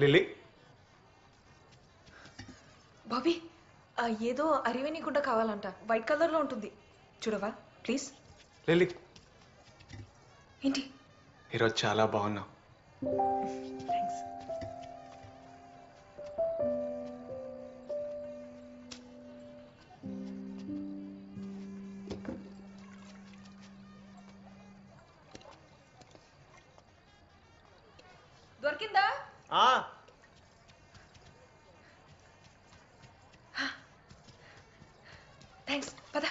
Lily Bobby ఏదో అరివేణి గుడ్డ కావాలంట, వైట్ కలర్లో ఉంటుంది, చూడవా ప్లీజ్. లిల్లీ ఏంటి? ఈరోజు చాలా బాగున్నావు. థ్యాంక్స్. దొరికిందా? థ్యాంక్స్, పద.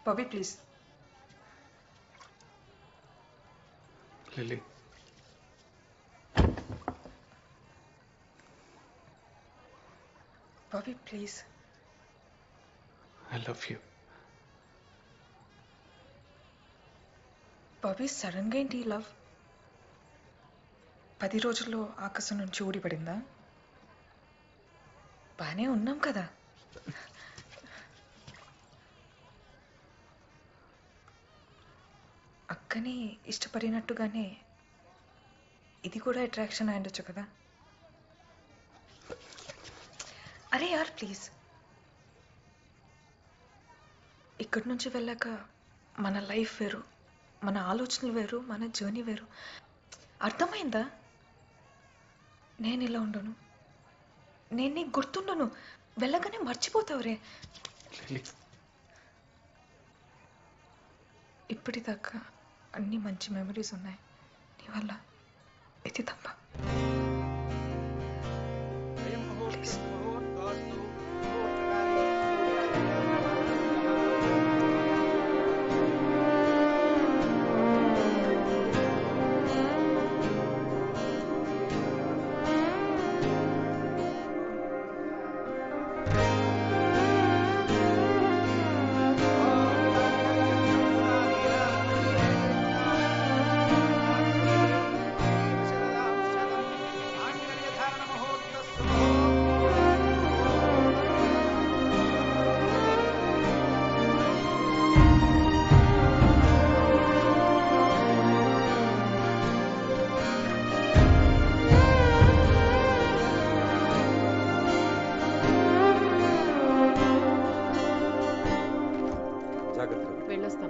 Bobby please. Lily Bobby please. I love you. Bobby సడన్గా ఏంటి లవ్? 10 రోజుల్లో ఆకాశం నుంచి ఊడిపడిందా? బానే ఉన్నాం కదా. అక్కని ఇష్టపడినట్టుగానే ఇది కూడా అట్రాక్షన్ అయ్యుండొచ్చు కదా. అరే యార్ ప్లీజ్. ఇక్కడి నుంచి వెళ్ళాక మన లైఫ్ వేరు, మన ఆలోచనలు వేరు, మన జర్నీ వేరు. అర్థమైందా? నేను ఇలా ఉండను, నేను నీకు గుర్తుండను, వెళ్ళగానే మర్చిపోతావురే. ఇప్పటిదాకా అన్ని మంచి మెమరీస్ ఉన్నాయి, నీ వల్ల ఇది తప్ప. ప్లీజ్.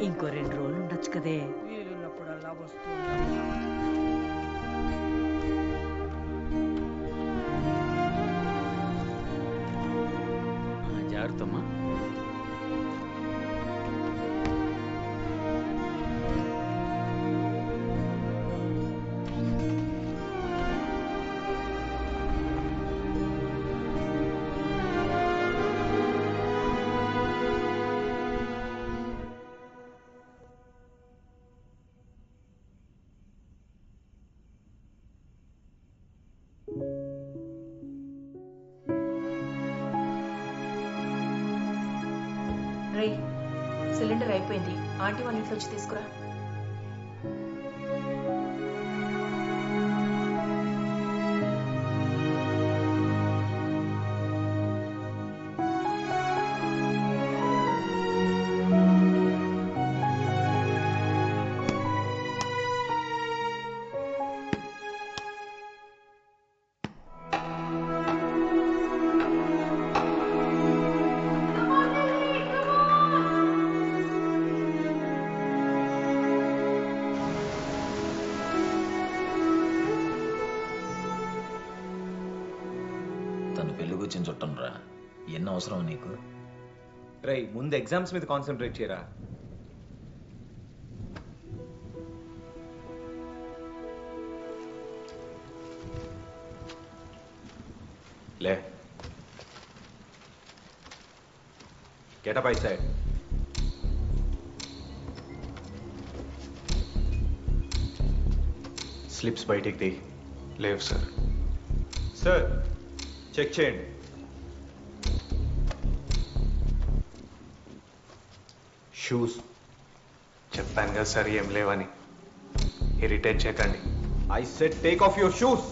ఇంకో 2 రోజులు ఉండొచ్చు కదే. వీలున్నప్పుడల్లా వస్తూ జాగ్రత్తమ్మా. రే, సిలిండర్ అయిపోయింది, ఆంటీ వాళ్ళ ఇంట్లో వచ్చి తీసుకురా. తను పెళ్లి కూర్చొని చుట్టం రా, ఎన్ని అవసరం నీకు? రై, ముందు ఎగ్జామ్స్ మీద కాన్సన్ట్రేట్ చేయరా. లే, get up, I said. Slips బయటికి తీ. లేవు సార్. సార్, చెక్ చేయండి. షూస్ చెప్పాను కదా సార్, ఏం లేవని. ఇరిటేట్ చేయకండి. I said take off your shoes.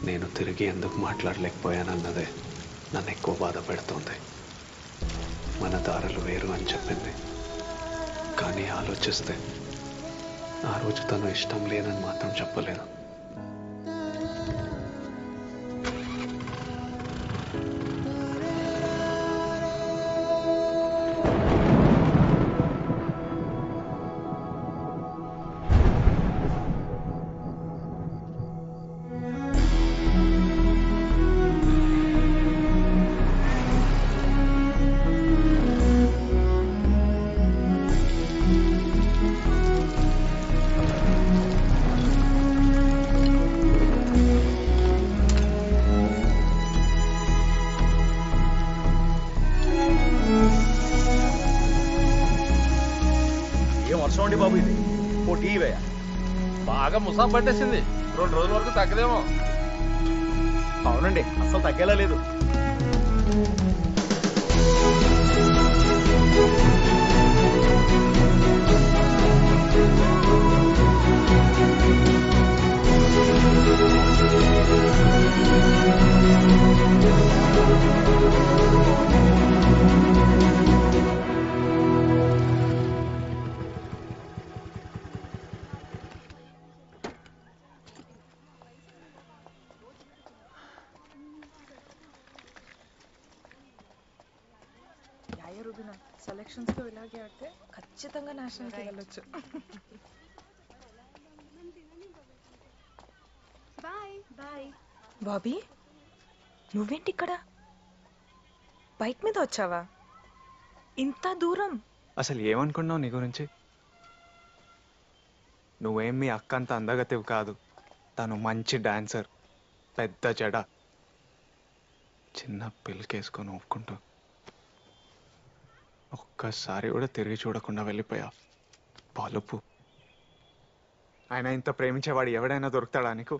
నేను తిరిగి ఎందుకు మాట్లాడలేకపోయానన్నదే నన్ను ఎక్కువ బాధ పెడుతోంది. మన దారులు వేరు అని చెప్పింది, కానీ ఆలోచిస్తే ఆ రోజు తను ఇష్టం లేదని మాత్రం చెప్పలేదు. బాబు ఇది పోటీ బాగా ముసా పట్టేసింది. 2 రోజుల వరకు తగ్గదేమో. అవునండి, అస్సలు తగ్గేలా లేదు. రుబినా, సెలక్షన్స్లో ఇలాగే ఆడితే ఖచ్చితంగా నేషనల్కి వెళ్ళొచ్చు. బాబీ, నువ్వేంటి ఇక్కడ? బైక్ మీద వచ్చావా? ఇంత దూరం? అసలు ఏమనుకున్నావు నీ గురించి? నువ్వేం మీ అక్క అంత అందగతివి కాదు. తను మంచి డాన్సర్, పెద్ద జడ, చిన్న పిల్లకేసుకొని ఒప్పుకుంటూ ఒక్కసారి కూడా తిరిగి చూడకుండా వెళ్ళిపోయా. పలుపు. ఆయన ఇంత ప్రేమించేవాడు ఎవడైనా దొరుకుతాడా నీకు?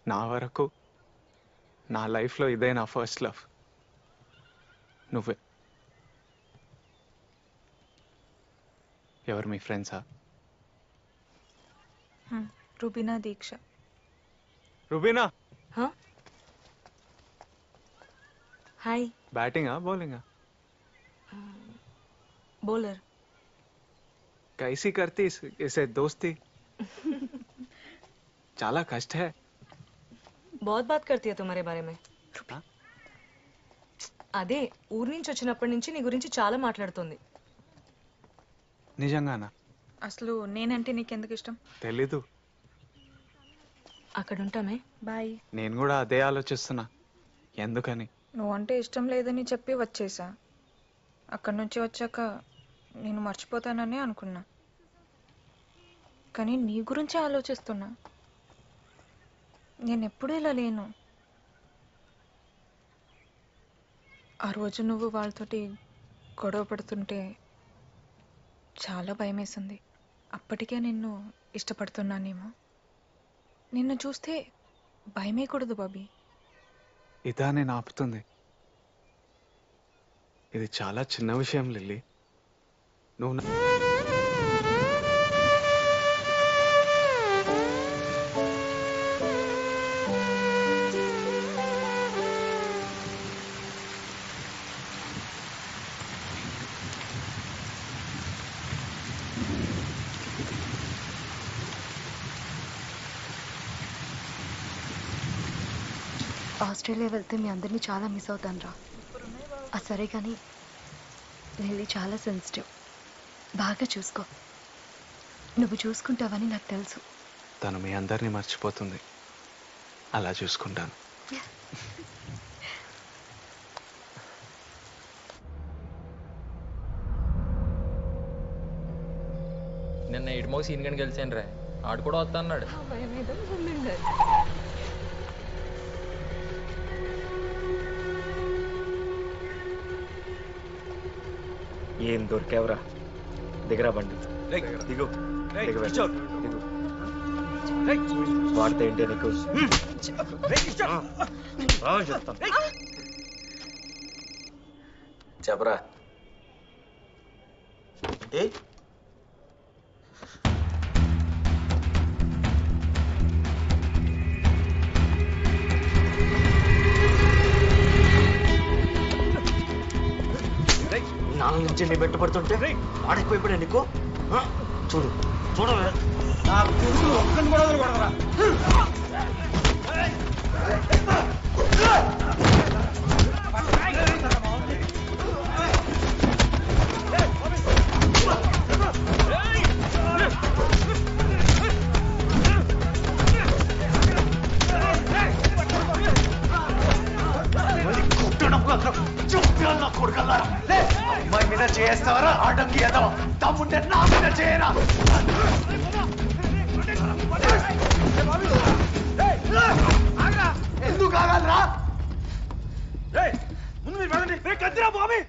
నా వరకు నా లైఫ్లో ఇదే నా ఫస్ట్ లవ్, నువ్వే. ఎవరు మీ ఫ్రెండ్సా? రుబినా దీక్ష. రుబీనా, హాయ్. బ్యాటింగా బౌలింగా? बॉलर. कैसी करती इसे दोस्ती? చాలా కష్ట है. बहुत बात करती है तुम्हारे बारे में. అదే ఊరు నుంచి వచ్చినప్పటి నుంచి నీ గురించి చాలా మాట్లాడుతుంది. నిజంగానా? అసలు నేనంటే నీకెందుకు ఇష్టం? తెలీదు. అక్కడ ఉంటామే. బాయ్. నేను కూడా అదే ఆలోచిస్తున్నా, ఎందుకని. నువ్వంటే ఇష్టం లేదని చెప్పి వచ్చేసా. అక్కడి నుంచి వచ్చాక నేను మర్చిపోతానని అనుకున్నా, కానీ నీ గురించి ఆలోచిస్తున్నా. నేను ఎప్పుడూ ఇలా లేను. ఆ రోజు నువ్వు వాళ్ళతోటి గొడవ పడుతుంటే చాలా భయమేసింది. అప్పటికే నిన్ను ఇష్టపడుతున్నానేమో. నిన్ను చూస్తే భయమేయకూడదు బాబీ. ఇదా నేను ఆపుతుంది? ఇది చాలా చిన్న విషయం లిల్లీ. నువ్వు ఆస్ట్రేలియా వెళ్తే మీ అందరినీ చాలా మిస్ అవుతాను రా. సరే కానీ లిల్లీ చాలా సెన్సిటివ్, బాగా చూసుకో. నువ్వు చూసుకుంటావని నాకు తెలుసు. తను మీ అందరినీ మర్చిపోతుంది, అలా చూసుకుంటాను. నిన్న ఇటుమో సీన్ గని గెలిచాను రా, ఆడు కూడా వస్తా అన్నాడు. ఏం దొరికావురా? దిగరా బండి. దిగు. వాడితే ఏంటి నీకు? చెప్పరా. ఎన్నాళ్ళ నుంచి నీ వెంటబడుతుంటే ఆడెక్కువైపోయా నీకు చూడు చూడవే నాకు చూడు ఒక్కని కూడా వదలకూడదురా. అమ్మాయి మీద చేస్తావరా ఆటంకి ఎదవ తమ్ముంటే నా మీద చేయరా ఎందుకు ఆగాలరా ముందు మీరు పదండి. కత్తిరా బాబీ.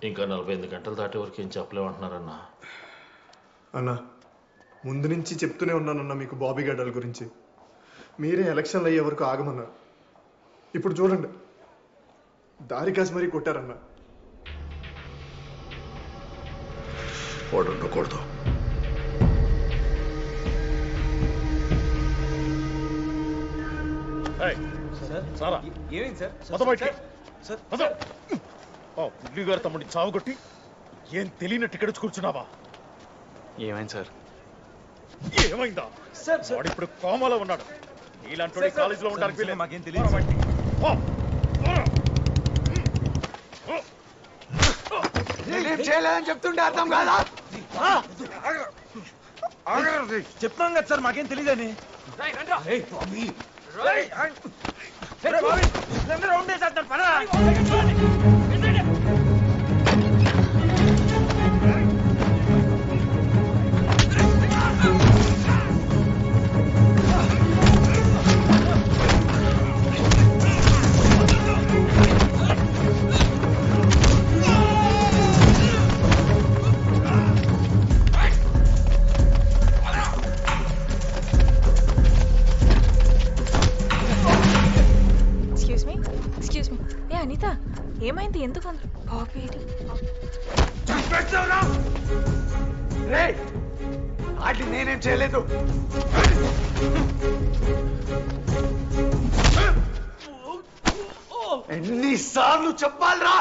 ఇంకా 48 గంటలు దాటే వరకు ఏం చెప్పలేమంటున్నారన్నా. అన్నా ముందు నుంచి చెప్తూనే ఉన్నానన్నా మీకు బాబీ గడ్డల గురించి. మీరే ఎలక్షన్లు అయ్యే వరకు ఆగమన్నారు. ఇప్పుడు చూడండి దారి కాసి మరీ కొట్టారన్నా. వాడు ఉండకూడదు. ఏమైంది సార్? పుల్లి గారు తమ్ముడిని చావుగొట్టి ఏం తెలియనట్టు ఇక్కడ కూర్చున్నావా? ఏమైంది సార్? ఏమైందా వాడు ఇప్పుడు కోమాలో ఉన్నాడు. ఇలాంటి కాలేజీలో ఉండడానికి మాకేం తెలియదు. నేనేం చేయలేదని చెప్తుంటే అర్థం కాదా? చెప్తాం కదా సార్ మాకేం తెలియదని. అనిత ఏమైంది? ఎందుకు బాబీ అది నేనేం చేయలేదు. ఎన్నిసార్లు చెప్పాలరా?